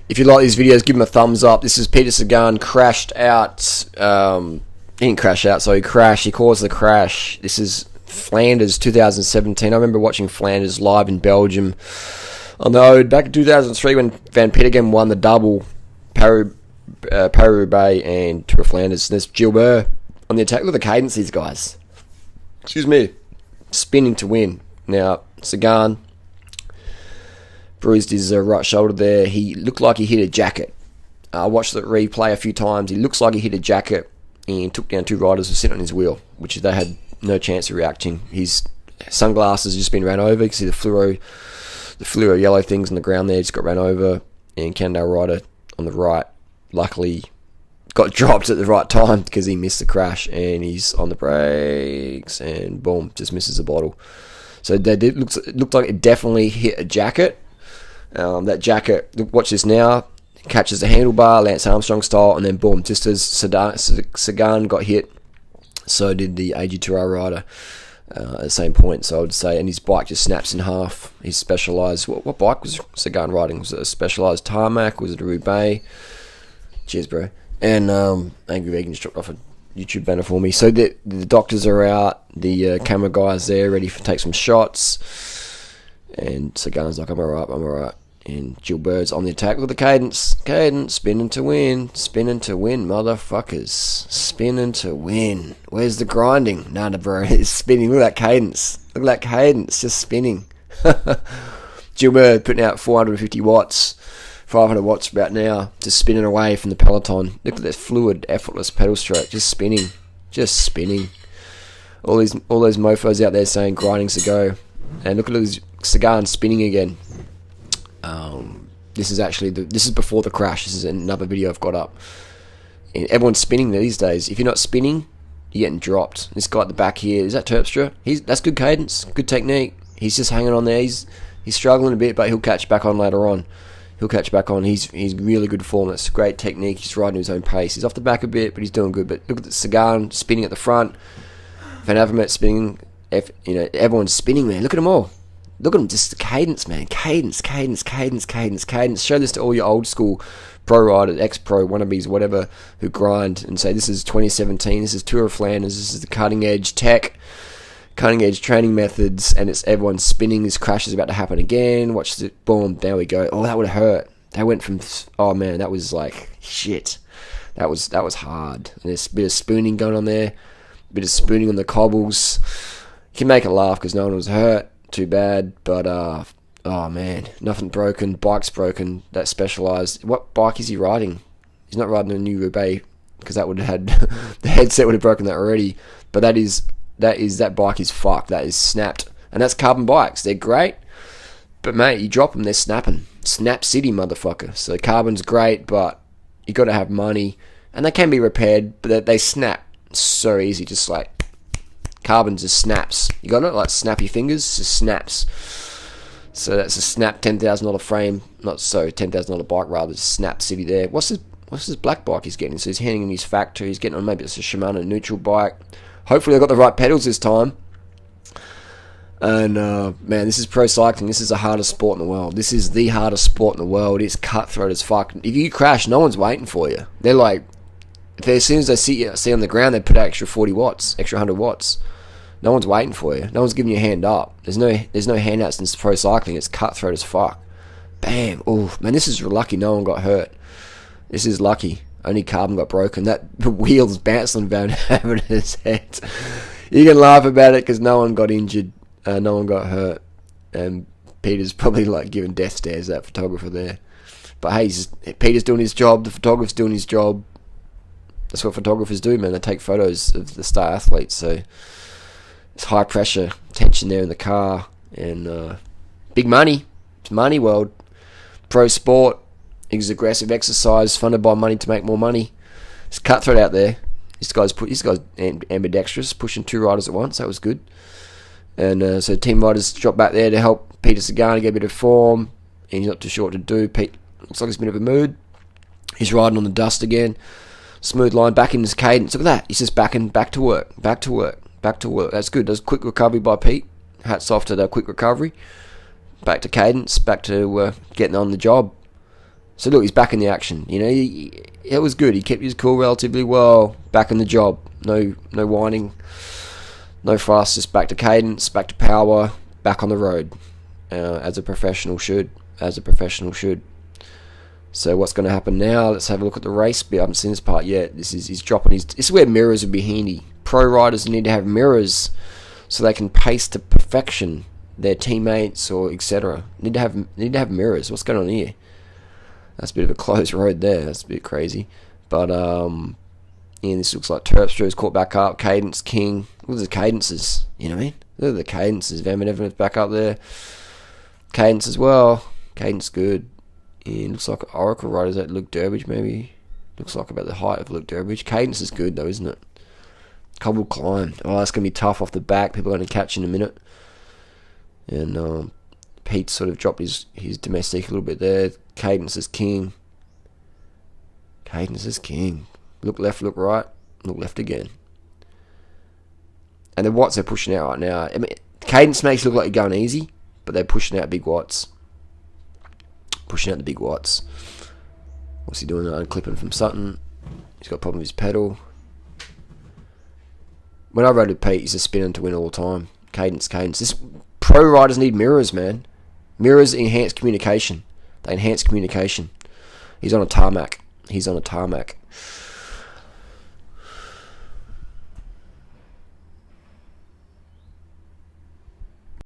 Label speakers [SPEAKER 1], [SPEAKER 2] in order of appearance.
[SPEAKER 1] If you like these videos, give them a thumbs up. This is Peter Sagan crashed out. He didn't crash out, so he crashed. He caused the crash. This is Flanders 2017. I remember watching Flanders live in Belgium on the Ode back in 2003 when Van Petegem won the double Paris-Roubaix and Tour of Flanders. And there's Gilbert on the attack. Look at the cadence, these guys. Excuse me. Spinning to win. Now, Sagan bruised his right shoulder there. He looked like he hit a jacket. I watched the replay a few times. He looks like he hit a jacket and took down two riders who sit on his wheel, which they had no chance of reacting. His sunglasses just been ran over. You can see the fluoro yellow things on the ground there. Just got ran over. And Cannondale rider on the right, luckily, got dropped at the right time because he missed the crash and he's on the brakes and boom, just misses the bottle. So it looked like it definitely hit a jacket. That jacket, watch this now, catches the handlebar, Lance Armstrong style, and then boom, just as Sagan got hit, so did the AG2R rider at the same point. So I would say, and his bike just snaps in half. His Specialized, what bike was Sagan riding? Was it a Specialized Tarmac? Was it a Roubaix? Cheers, bro. And Angry Vegan just dropped off a YouTube banner for me. So the doctors are out, the camera guys there, ready to take some shots. And Sagan's like, I'm alright. And Gilbert's on the attack with the cadence, spinning to win, motherfuckers, spinning to win. Where's the grinding? Nada, bro, it's spinning. Look at that cadence, just spinning. Gilbert putting out 450 watts, 500 watts about now, just spinning away from the peloton. Look at this fluid, effortless pedal stroke, just spinning. All those mofos out there saying grinding's the go, and look at this Sagan spinning again. This is before the crash. This is another video I've got up. And everyone's spinning these days. If you're not spinning, you're getting dropped. This guy at the back here, is that Terpstra? That's good cadence, good technique. He's just hanging on there. He's struggling a bit, but he'll catch back on later on. He's really good form. That's great technique. He's riding his own pace. He's off the back a bit, but he's doing good. But look at the Sagan spinning at the front. Van Avermaet spinning. Everyone's spinning, man. Look at them all. Look at them, just the cadence, man. Cadence. Show this to all your old school pro riders, ex-pro, wannabes, whatever, who grind and say, this is 2017, this is Tour of Flanders, this is the cutting edge tech, cutting edge training methods, and it's everyone spinning. This crash is about to happen again. Watch it, boom, there we go. Oh, that would have hurt. They went from, oh man, that was like, shit. That was hard. And there's a bit of spooning going on there, a bit of spooning on the cobbles. You can make it laugh because no one was hurt. Too bad, but oh man, nothing broken. Bike's broken. That Specialized. What bike is he riding? He's not riding a new Roubaix because that would have had the headset would have broken that already. But that bike is fucked. That is snapped, and that's carbon bikes. They're great, but mate, you drop them, they're snapping. Snap City, motherfucker. So carbon's great, but you got to have money, and they can be repaired, but they snap so easy, just like. Carbon just snaps. You got it? Like snappy fingers, just snaps. So that's a snap $10,000 frame. Not so, $10,000 bike rather. Snap City there. What's this black bike he's getting? So he's handing in his factory. He's getting on maybe it's a Shimano neutral bike. Hopefully they got the right pedals this time. And man, this is pro cycling. This is the hardest sport in the world. This is the hardest sport in the world. It's cutthroat as fuck. If you crash, no one's waiting for you. They're like, as soon as they see you on the ground, they put out extra 40 watts, extra 100 watts. No one's waiting for you. No one's giving you a hand up. There's no handouts in pro cycling. It's cutthroat as fuck. Bam. Oh man, this is lucky. No one got hurt. This is lucky. Only carbon got broken. That wheels bounced on Van Avermaet's head. You can laugh about it because no one got injured. No one got hurt. And Peter's probably like giving death stares at that photographer there. But hey, Peter's doing his job. The photographer's doing his job. That's what photographers do, man. They take photos of the star athletes. So it's high pressure, tension there in the car, and big money. It's money world. Pro sport is aggressive exercise funded by money to make more money. It's cutthroat out there. This guy's ambidextrous, pushing two riders at once. That was good. And so team riders dropped back there to help Peter Sagan get a bit of form. And he's not too sure what to do. Pete looks like he's been in a bit of a mood. He's riding on the dust again. Smooth line, back in his cadence. Look at that. He's just back to work. That's good. That's quick recovery by Pete. Hats off to that quick recovery. Back to cadence. Back to getting on the job. So look, he's back in the action. You know, it was good. He kept his cool relatively well. Back in the job. No whining. No fuss. Just back to cadence, back to power, back on the road. As a professional should. As a professional should. So what's going to happen now? Let's have a look at the race bit. I haven't seen this part yet. He's dropping his. This is where mirrors would be handy. Pro riders need to have mirrors so they can pace to perfection their teammates or etc. Need to have mirrors. What's going on here? That's a bit of a closed road there. That's a bit crazy. But yeah, this looks like Terpstra's caught back up. Cadence King. Look at the cadences. You know what I mean? Look at the cadences. Van Evans back up there. Cadence as well. Cadence good. Yeah, looks like Oracle riders at Luke Durbridge maybe. Looks like about the height of Luke Durbridge. Cadence is good though, isn't it? Cobble climb. Oh, that's going to be tough off the back. People are going to catch in a minute. And Pete sort of dropped his domestic a little bit there. Cadence is king. Cadence is king. Look left, look right. Look left again. And the watts they're pushing out right now. I mean, Cadence makes it look like you're going easy, but they're pushing out big watts. Pushing out the big watts. What's he doing? Unclipping from Sutton. He's got a problem with his pedal. When I rode with Pete, he's a spinning to win all the time. Cadence. This pro riders need mirrors, man. Mirrors enhance communication. They enhance communication. He's on a tarmac.